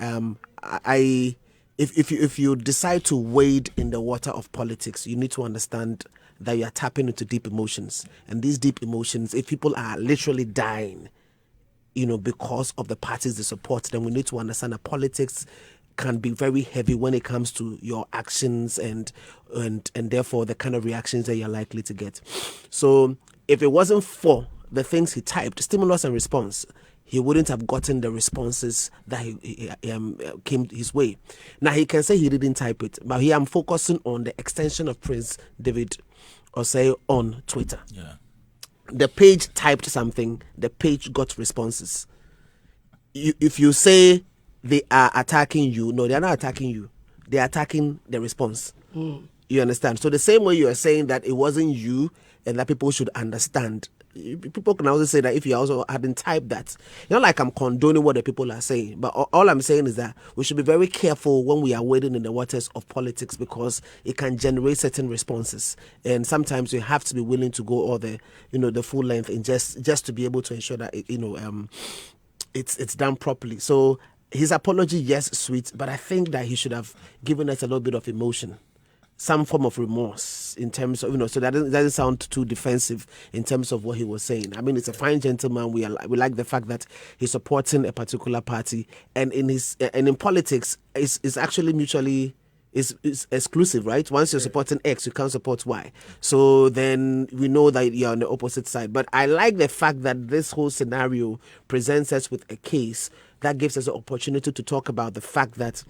If you decide to wade in the water of politics, you need to understand that you are tapping into deep emotions, and these deep emotions, if people are literally dying, you know, because of the parties they support, then we need to understand that politics can be very heavy when it comes to your actions and therefore the kind of reactions that you're likely to get. So if it wasn't for the things he typed, stimulus and response, he wouldn't have gotten the responses that he came his way. Now, he can say he didn't type it, but here I'm focusing on the extension of Prince David Osei on Twitter. Yeah. The page typed something, the page got responses. If you say they are attacking you, no, they are not attacking you. They are attacking the response. You understand? So the same way you are saying that it wasn't you and that people should understand, people can also say that if you also hadn't typed that. Not like I'm condoning what the people are saying, but all I'm saying is that we should be very careful when we are wading in the waters of politics, because it can generate certain responses, and sometimes we have to be willing to go all the full length and just to be able to ensure that it's done properly. So his apology, yes, sweet, but I think that he should have given us a little bit of emotion, some form of remorse in terms of, so that doesn't sound too defensive in terms of what he was saying. I mean, it's a fine gentleman. We like the fact that he's supporting a particular party, and in politics, it's actually mutually is exclusive, right? Once you're supporting X, you can't support Y. So then we know that you're on the opposite side. But I like the fact that this whole scenario presents us with a case that gives us an opportunity to talk about the fact that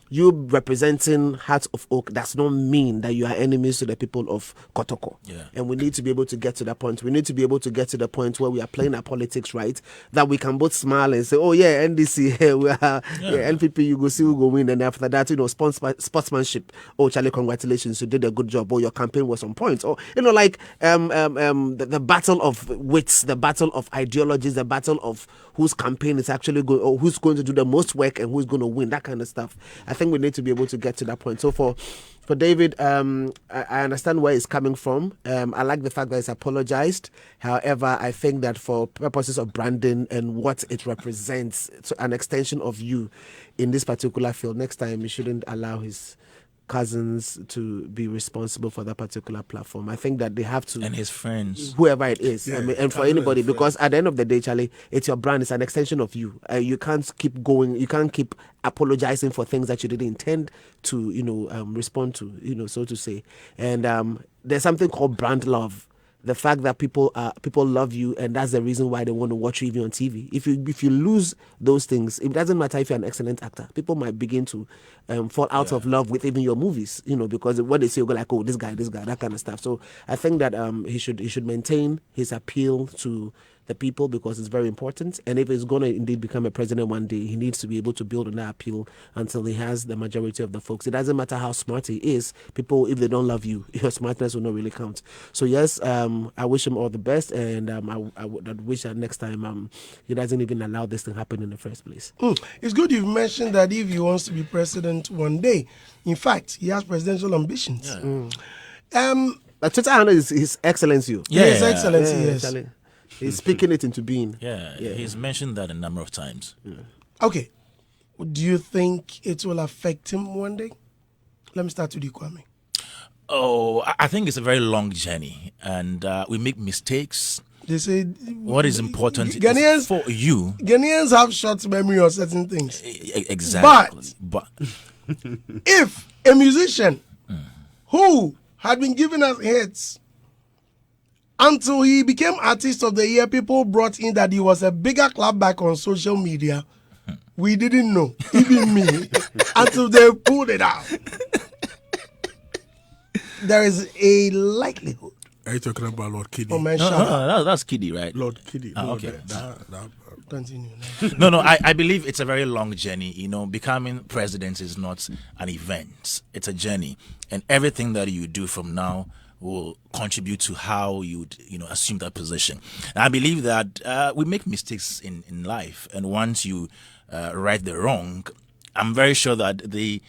you representing Hearts of Oak does not mean that you are enemies to the people of Kotoko. Yeah. And we need to be able to get to that point. We need to be able to get to the point where we are playing our politics right, that we can both smile and say, oh yeah, NDC, we are NPP, you go see who go win. And after that, sportsmanship. Oh, Charlie, congratulations, you did a good job. Oh, your campaign was on point. Or, the battle of wits, the battle of ideologies, the battle of whose campaign is actually going, or who's going to do the most work and who's going to win, that kind of stuff. I think we need to be able to get to that point. So for David, I understand where he's coming from. I like the fact that he's apologized. However, I think that for purposes of branding and what it represents, an extension of you in this particular field, next time you shouldn't allow his cousins to be responsible for that particular platform. I think that they have to, and his friends, whoever it is, and for anybody, because at the end of the day, Charlie, it's your brand, it's an extension of you. You can't keep going, you can't keep apologizing for things that you didn't intend to respond to, so to say. And there's something called brand love. The fact that people love you, and that's the reason why they want to watch you even on TV. If you lose those things, it doesn't matter if you're an excellent actor. People might begin to fall out of love with even your movies, because what they say, you go like, oh, this guy, that kind of stuff. So I think that he should maintain his appeal to the people, because it's very important. And if he's going to indeed become a president one day, he needs to be able to build on that appeal until he has the majority of the folks. It doesn't matter how smart he is. People, if they don't love you, your smartness will not really count. So yes, I wish him all the best, and I would wish that next time he doesn't even allow this to happen in the first place. It's good you've mentioned that if he wants to be president one day, in fact, he has presidential ambitions. But Twitter handle is His Excellency. His Excellency, yes. Charlie. He's speaking it into being. Yeah, he's mentioned that a number of times. Okay. Do you think it will affect him one day? Let me start with you, Kwame. Oh, I think it's a very long journey, and we make mistakes. They say What is important Ghanaians, is for you. Ghanaians have short memory of certain things. Exactly. But If a musician who had been giving us hits until he became Artist of the Year, people brought in that he was a bigger clapback on social media. We didn't know, even me, until they pulled it out. There is a likelihood. Are you talking about Lord Kiddy? Oh man, no, shut up. that's kiddie, right? Lord Kiddy. Okay. Continue. No, I believe it's a very long journey. You know, becoming president is not an event; it's a journey, and everything that you do from now will contribute to how you assume that position. And I believe that we make mistakes in life, and once you right the wrong, I'm very sure that the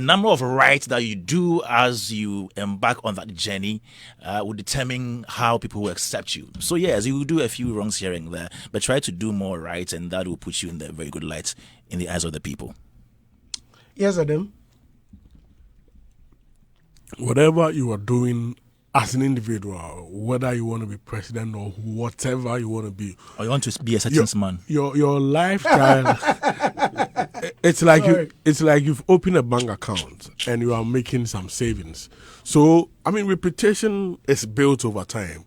number of rights that you do as you embark on that journey will determine how people will accept you. So yes, you will do a few wrongs here and there, but try to do more right, and that will put you in the very good light in the eyes of the people. Yes, Adam. Whatever you are doing as an individual, whether you want to be president or whatever you want to be, Or you want to be a certain man. your lifestyle. It's like you've opened a bank account and you are making some savings. So I mean, reputation is built over time,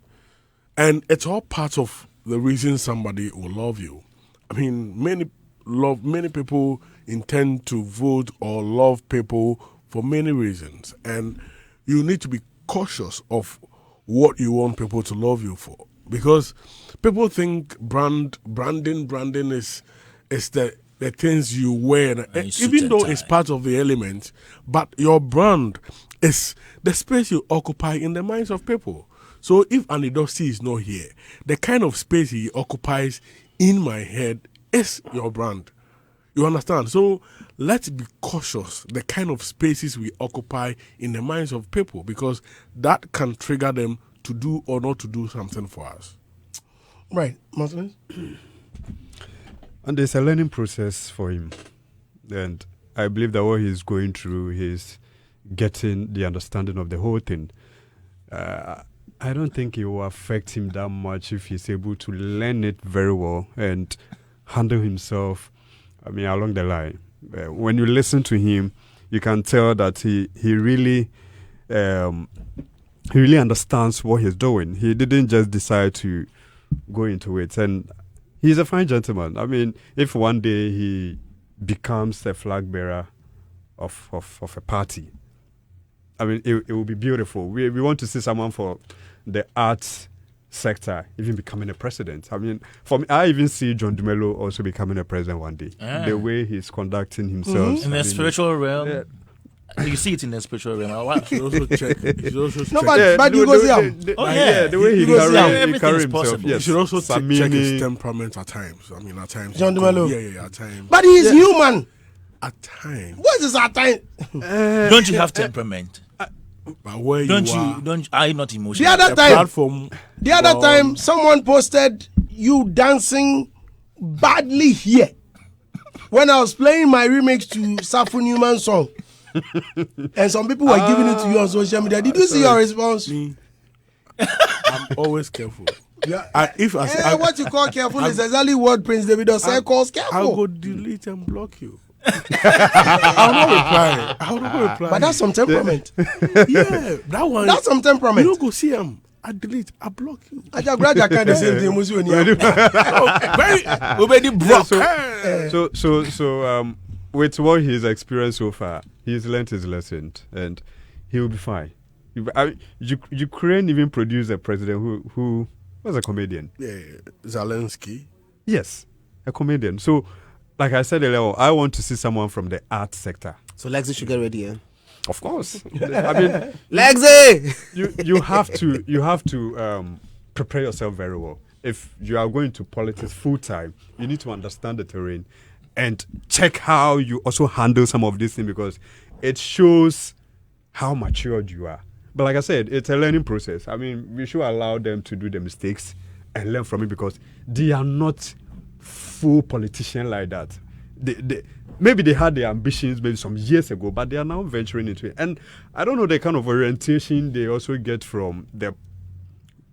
and it's all part of the reason somebody will love you. I mean, many people intend to vote or love people for many reasons, and you need to be cautious of what you want people to love you for, because people think branding is the things you wear, even though it's part of the element, but your brand is the space you occupy in the minds of people. So if Dosty is not here, the kind of space he occupies in my head is your brand. You understand? So let's be cautious the kind of spaces we occupy in the minds of people, because that can trigger them to do or not to do something for us. Right, Martin? And there's a learning process for him. And I believe that what he's going through, he's getting the understanding of the whole thing. I don't think it will affect him that much if he's able to learn it very well and handle himself, along the line. When you listen to him, you can tell that he really understands what he's doing. He didn't just decide to go into it. And he's a fine gentleman. I mean, if one day he becomes a flag bearer of a party, it will be beautiful. We want to see someone for the arts sector even becoming a president. For me, I even see John Dumelo also becoming a president one day. The way he's conducting himself. In the spiritual realm. You see it in the spiritual realm. You should also check. But you go see him. The way he carry himself. Yes. You should also check his temperament at times. At times. John Dumelo. Yeah, at times. But he's human. At times. What is at time? Don't you have temperament? But where Are you not emotional? The other time, someone posted you dancing badly here when I was playing my remix to Safu Newman's song, and some people were giving it to you on social media. Did you see your response? I'm always careful. Yeah. What you call careful is exactly what Prince David Osei calls careful. I'll go delete and block you. I'll not reply. But that's some temperament. Yeah, that one. That's some temperament. You don't go see him. I delete. I block you. I just grab that kind of same thing. Very block. So, with what he's experienced so far, he's learned his lesson, and he will be fine. Ukraine even produced a president who was a comedian. Yeah, Zelensky. Yes, a comedian. So, like I said earlier, I want to see someone from the art sector. So Lexi should get ready, yeah? Of course. Lexi! You have to prepare yourself very well. If you are going to politics full time, you need to understand the terrain and check how you also handle some of these things, because it shows how matured you are. But like I said, it's a learning process. We should allow them to do the mistakes and learn from it, because they are not full politician like that. maybe they had their ambitions maybe some years ago, but they are now venturing into it. And I don't know the kind of orientation they also get from the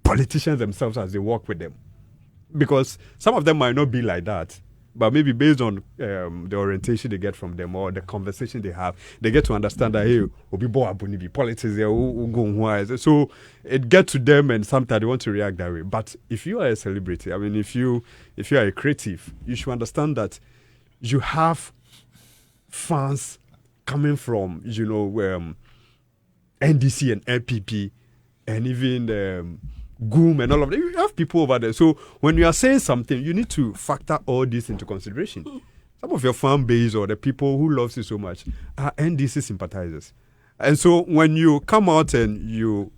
politicians themselves as they work with them. Because some of them might not be like that, but maybe based on the orientation they get from them or the conversation they have, they get to understand that, hey, politics there, so it gets to them and sometimes they want to react that way. But if you are a celebrity, I mean, if you are a creative, you should understand that you have fans coming from, NDC and LPP and even GOOM and all of that. You have people over there. So when you are saying something, you need to factor all this into consideration. Some of your fan base or the people who loves you so much are NDC sympathizers. And so when you come out and you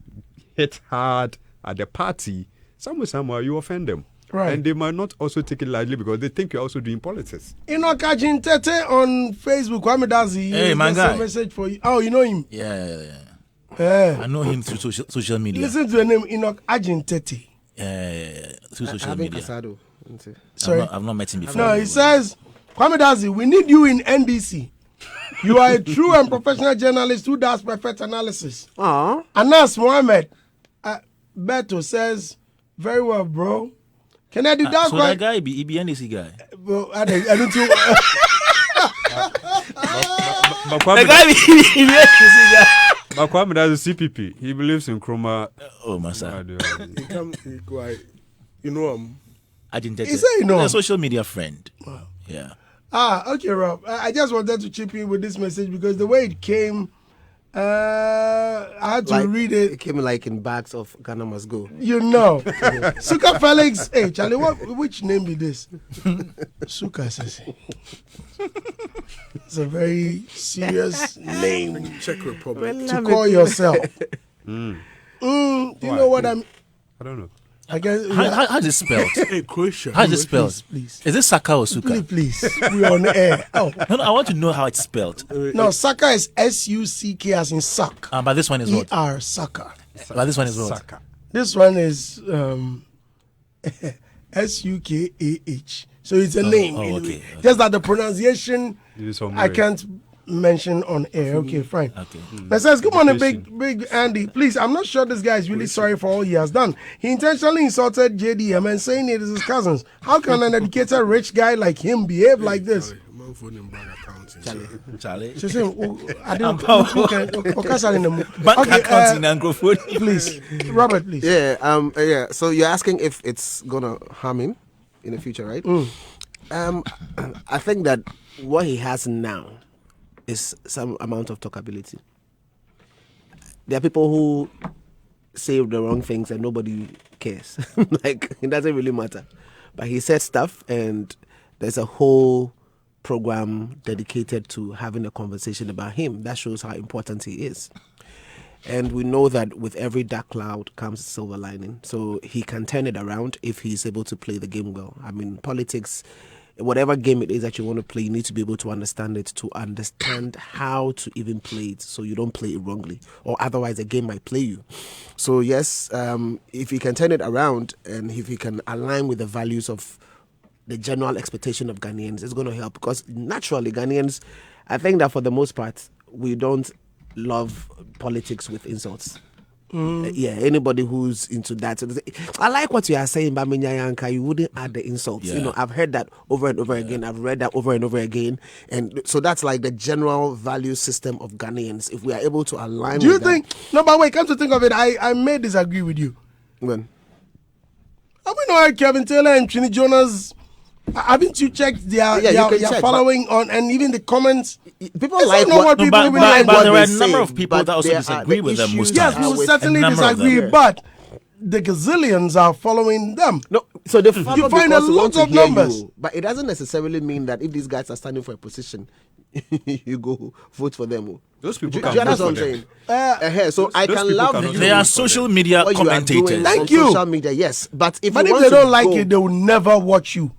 hit hard at the party, somehow you offend them. Right. And they might not also take it lightly because they think you're also doing politics. Ajin Tete on Facebook. Kwame Dazi. Hey, my guy. A message for you. Oh, you know him? Yeah. Yeah. I know him through social media. Listen to the name Enoch Ajintete. Yeah. Through social media. Sorry. I've not met him before. No, he says, Kwame Dazi, we need you in NBC. You are a true and professional journalist who does perfect analysis. Anas Mohammed Beto says, very well, bro. Can I do that? So that guy be NBC guy. Well, I don't think. The guy be NBC guy. Kwame does a CPP. He believes in Chroma. Oh, my son. I didn't He said you know. A social media friend. Wow. Yeah. Okay, Rob. I just wanted to chip in with this message because the way it came, I had to read it. It came like in bags of Ghana Must Go. You know. Suka Felix. Hey, Charlie, which name be this? Suka says. It's a very serious name. Czech Republic. To call yourself. Do you know what I don't know. I guess. How is it spelled? Hey, Croatia. How is it spelled? Please. Is it Saka or Suka? Please. We're on the air. Oh. No, I want to know how it's spelled. No, Saka is SUCK as in suck. But this one is what? ER Saka. But this one is what? Saka. This one is SUKAH. So it's a name. Okay. Just that the pronunciation I way. can't mention on air. Okay, fine. Okay. But says, good morning, big Andy. Please, I'm not sure this guy is really sorry for all he has done. He intentionally insulted JDM and saying it is his cousins. How can an educated rich guy like him behave like this? Charlie. She said, I didn't. Bank accounting and growth. Please, Robert, please. Yeah. So you're asking if it's gonna harm him in the future, right? I think that what he has now is some amount of talkability. There are people who say the wrong things and nobody cares. Like, it doesn't really matter. But he said stuff, and there's a whole program dedicated to having a conversation about him. That shows how important he is. And we know that with every dark cloud comes a silver lining. So he can turn it around if he's able to play the game well. I mean, politics, whatever game it is that you want to play, you need to be able to understand it, to understand how to even play it so you don't play it wrongly, or otherwise the game might play you. So yes, if he can turn it around and if he can align with the values of the general expectation of Ghanaians, it's going to help, because naturally Ghanaians, I think that for the most part, we don't love politics with insults. Yeah, anybody who's into that. I like what you are saying, but you wouldn't add the insults. Yeah. You know, I've heard that over and over again. I've read that over and over again. And so that's like the general value system of Ghanaians. If we are able to align Do you with think, no, but wait, come to think of it, I may disagree with you. When? I mean, like Kevin Taylor and Trini Jonas, haven't you checked their check, following on, and even the comments? People like know what people really like. But there are a they number say, of people but that also there are disagree the with them most issues Yes, times. we will certainly A number of disagree, them. but the gazillions are following them. No, so they follow You find a because they lot want to of hear numbers. you, but it doesn't necessarily mean that if these guys are standing for a position, you go vote for them. Those people Do can you vote understand for what I'm them. saying? So I those can people love cannot you. vote They are for social them. media what you are commentators. doing Thank on you. social media, yes. But if But you if want they to don't like go, it, they will never watch you.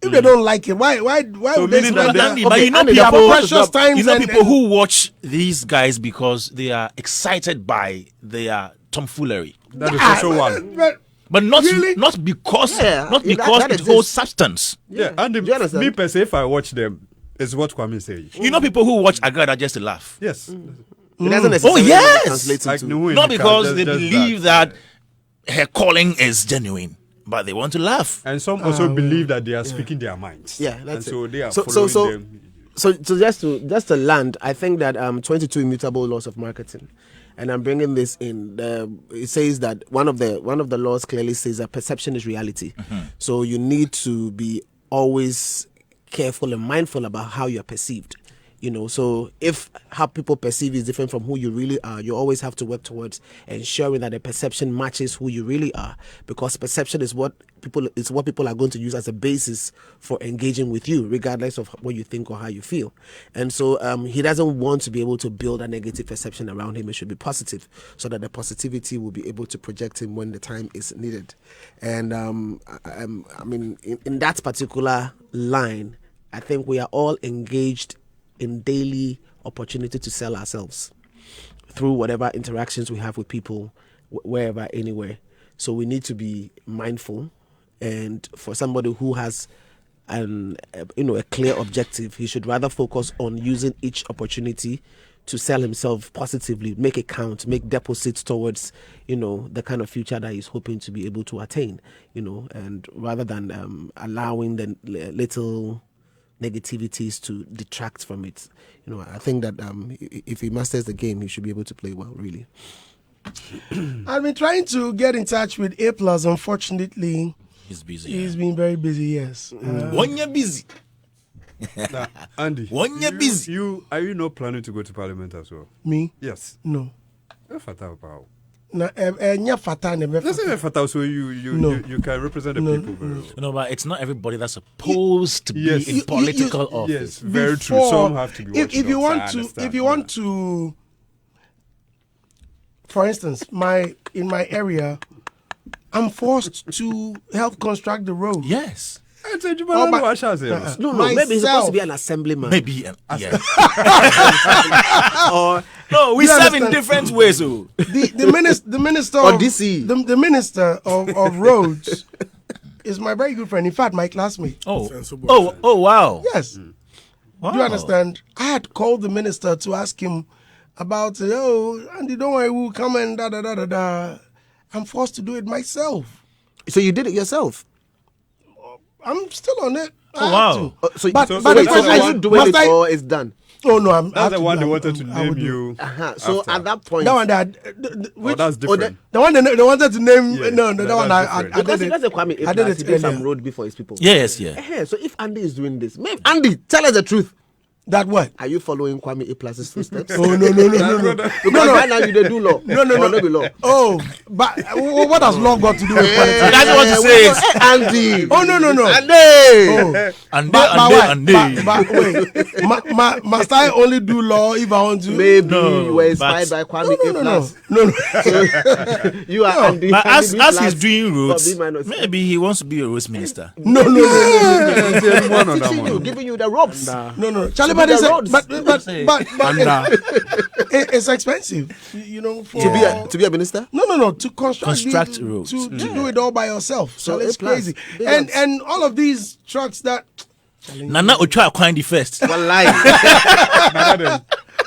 If they don't like it, why So would they meaning that spend they- that? Andy, but you know Andy, they have people- precious times You know and- people who watch these guys because they are excited by their tomfoolery, That is also one. but not Really? because Yeah, not that because it exists. holds substance. Yeah, and Do you understand? me per se, if I watch them, It's what Kwame says. You know people who watch Agada just to laugh. Yes. It doesn't necessarily translate Like into... Nuhu in Not the because car, they just believe that her calling is genuine, but they want to laugh. And some also believe that they are speaking their minds. Yeah, and that's so it. they are So following them. So just to land, I think that 22 immutable laws of marketing, and I'm bringing this in. It says that one of the laws clearly says that perception is reality. So you need to be always careful and mindful about how you are perceived. So if how people perceive is different from who you really are, you always have to work towards ensuring that the perception matches who you really are, because perception is what people are going to use as a basis for engaging with you, regardless of what you think or how you feel. And so he doesn't want to be able to build a negative perception around him. It should be positive, so that the positivity will be able to project him when the time is needed. And I mean, in that particular line, I think we are all engaged in daily opportunity to sell ourselves through whatever interactions we have with people, wherever, anywhere. So we need to be mindful, and for somebody who has a clear objective, he should rather focus on using each opportunity to sell himself positively, make it count, make deposits towards the kind of future that he's hoping to be able to attain, and rather than allowing the little negativities to detract from it. I think that if he masters the game, he should be able to play well, really. I've been trying to get in touch with A+. Unfortunately, He's busy. he's been very busy, yes. When you're busy. Andy, When you're busy. Are you not planning to go to Parliament as well? Me? Yes. No. Na fata ne be That's fata. not fatal, so you can represent the people very well. No, but it's not everybody that's supposed to be Yes. in You- political office. Yes, very true. Before- Some have to be if you watchdogs, want to, for instance, in my area, I'm forced to help construct the road. Yes. No, No, maybe he's supposed to be an assemblyman. Maybe. Yeah. Or No, we You serve in understand? different ways. Oh. The minister Or of DC. the minister of roads is my very good friend. In fact, my classmate. Oh, wow. Yes. Wow. Do you understand? I had called the minister to ask him about, Andy, don't worry, we'll come and da. I'm forced to do it myself. so you did it yourself. I'm still on it. Oh, I have wow. to. So But wait, the so question are is, you doing it must I- or it's done? Oh no, I'm. I That's have the to one do- they I wanted to would name do. you. So After. at that point, That one that Oh, that's different. the one they wanted to name. Yeah, No, that one that's I different. did because it. that's a Kwame I did A+, it he did some earlier. road before his people. Yes, yeah. So if Andy is doing this, maybe Andy, tell us the truth. That what? Are you following Kwame A+'s footsteps? Oh no. Because right now you dey do law. No. Or no be law. Oh, but what has law got to do with politics? That's what you say is- Andy. Oh no. Andy. Oh. And But wait, must I only do law if I want to? Maybe No, you were inspired but- by Kwame A+. No. You are Andy. But as Andy he's B+ doing or roads, B minus. maybe he wants to be a roads minister. No. Teaching you, giving you the ropes. No. Charlie, To but be it's the a- roads. but it's expensive. To be a minister. No. To construct roads. to do it all by yourself. So it's A+, crazy. big And ups. and all of these trucks that Nana Ochoa Kwandi first. Wallahi.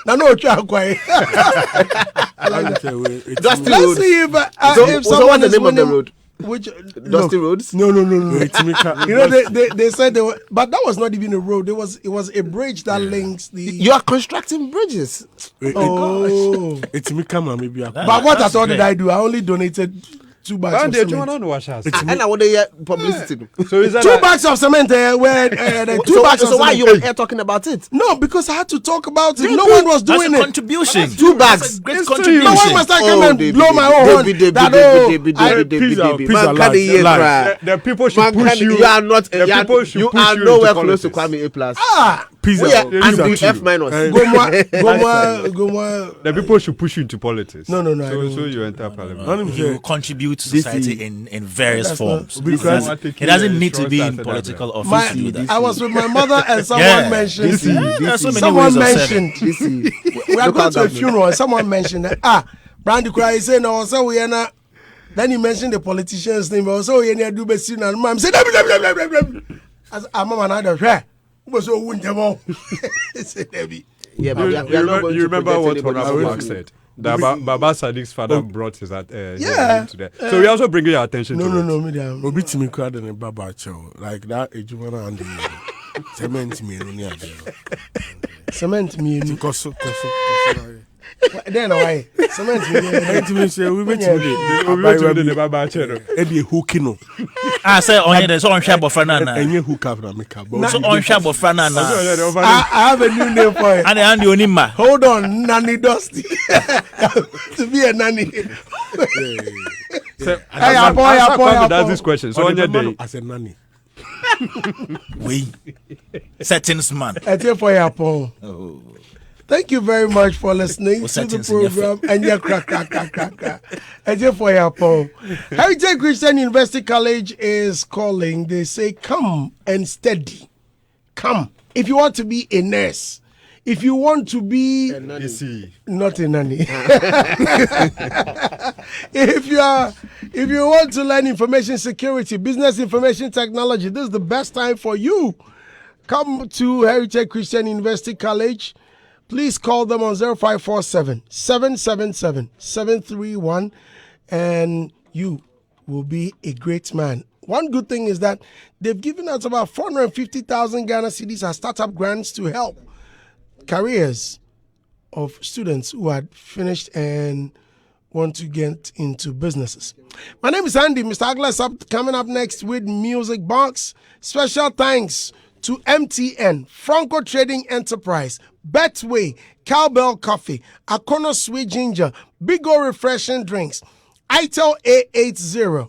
no try quite. Dusty Let's roads. see if So someone what's the is name of the winning- road? Which Dusty roads. No. They said they were, but that was not even a road. It was a bridge that links the. You are constructing bridges. Oh, It's me come and maybe I but what That's at all did great. I do? I only donated 2 bags of Andy, do you cement. want to wash us? And I want to hear publicity. So is that 2 like- bags of cement. Where the 2 So bags of why are cement. you on air talking about it? No, because I had to talk about it. No one was That's doing a it. contribution. 2 bags. Great It's true. contribution. But why must I come and blow my own horn? Pizza live. The people should Man, push you. you are not. The people should You push are you nowhere into close to politics. Kwame A+. Ah, Pizza. We are Pizza Andy too. F minus. Gomwa. The people should push you into politics. No, I don't So want you enter parliament. You contribute to society in various That's forms. not- because It doesn't need to be in political office to do that. I was with my mother and someone Yeah. mentioned. There are so many Someone ways of serving. mentioned. We are going to a funeral and someone mentioned that Brandy cry say no, so we are not. Then he mentioned the politician's name. Also, we are do best and mom said, "As a mama and I don't share." was so wonderful. Yeah, but we are not going you to remember what project anybody Honorable else's Mark view. said? That Baba Sadiq's father brought his Yeah. to that. So we also bring your attention to it. No, me Obi to me crowd and a baba chow like that. Ejumana and the cement me no near cement me. Because Then why? Cement me. to me say we went to We went to the Baba channel. Eddie hookino. I say on here, so on Shabo Franana. Enye hook up na make up. So on Shabo Franana. I have a new name for it. And the Onima. Hold on, Nanny Dosty. To be a nanny. Hey, boy. That's this question. So on your day, as a nanny. We settings man. I tell for your phone. Oh. Thank you very much for listening What's to the settings in your program. And your crack. I tell for your phone. Heritage Christian University College is calling. They say, come and study. Come. If you want to be a nurse, if you want to be not a nanny. If you want to learn information security, business information technology, this is the best time for you. Come to Heritage Christian University College. Please call them on 0547 777 731 and you will be a great man. One good thing is that they've given us about 450,000 Ghana cedis as startup grants to help careers of students who had finished and want to get into businesses. My name is Andy. Mr. Agla's coming up next with Music Box. Special thanks to MTN, Franco Trading Enterprise, Betway, Cowbell Coffee, Akono Sweet Ginger, Big O Refreshing Drinks, ITEL A80,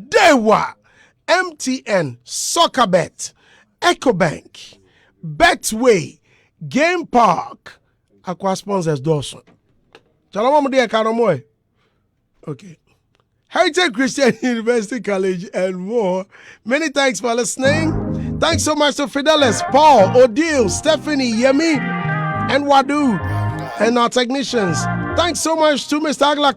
Dewa, MTN, Soccerbet, EcoBank, Betway, Game Park, Aqua Sponsors Dawson. Okay. Heritage Christian University College and more. Many thanks for listening. Thanks so much to Fidelis, Paul, Odile, Stephanie, Yemi, and Wadu, and our technicians. Thanks so much to Mr. Agla.